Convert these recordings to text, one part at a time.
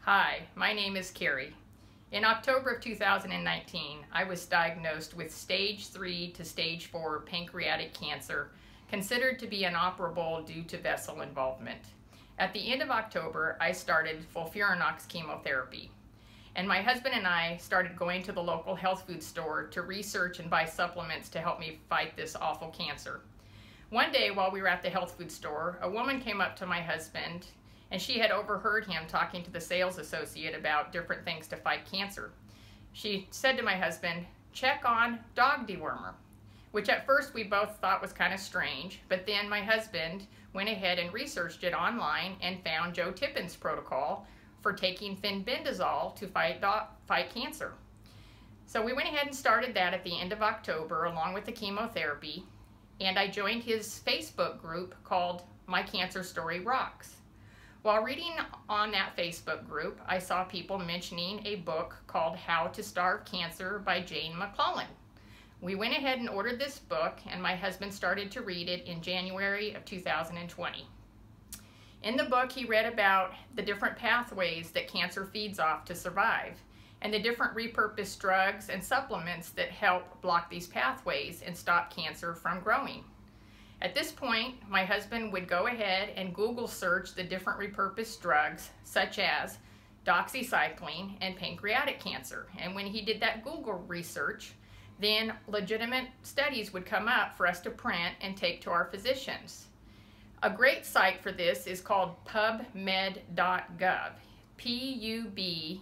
Hi, my name is Kerry. In October of 2019, I was diagnosed with stage 3 to stage 4 pancreatic cancer, considered to be inoperable due to vessel involvement. At the end of October, I started FOLFIRINOX chemotherapy, and my husband and I started going to the local health food store to research and buy supplements to help me fight this awful cancer. One day while we were at the health food store, a woman came up to my husband and she had overheard him talking to the sales associate about different things to fight cancer. She said to my husband, "Check on dog dewormer," which at first we both thought was kind of strange, but then my husband went ahead and researched it online and found Joe Tippin's protocol for taking fenbendazole to fight cancer. So we went ahead and started that at the end of October along with the chemotherapy, and I joined his Facebook group called My Cancer Story Rocks. While reading on that Facebook group, I saw people mentioning a book called How to Starve Cancer by Jane McClellan. We went ahead and ordered this book, and my husband started to read it in January of 2020. In the book, he read about the different pathways that cancer feeds off to survive, and the different repurposed drugs and supplements that help block these pathways and stop cancer from growing. At this point, my husband would go ahead and Google search the different repurposed drugs, such as doxycycline and pancreatic cancer. And when he did that Google research, then legitimate studies would come up for us to print and take to our physicians. A great site for this is called pubmed.gov, pubmed.gov.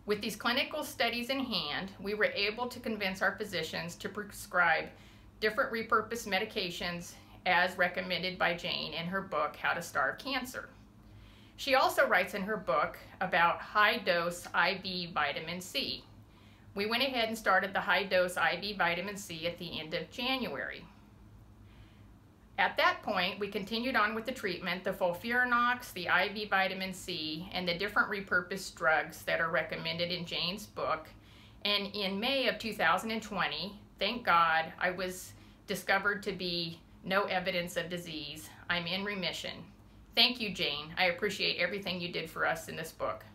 With these clinical studies in hand, we were able to convince our physicians to prescribe different repurposed medications as recommended by Jane in her book, How to Starve Cancer. She also writes in her book about high-dose IV vitamin C. We went ahead and started the high-dose IV vitamin C at the end of January. At that point, we continued on with the treatment, the FOLFIRINOX, the IV vitamin C, and the different repurposed drugs that are recommended in Jane's book. And in May of 2020, thank God, I was discovered to be no evidence of disease. I'm in remission. Thank you, Jane. I appreciate everything you did for us in this book.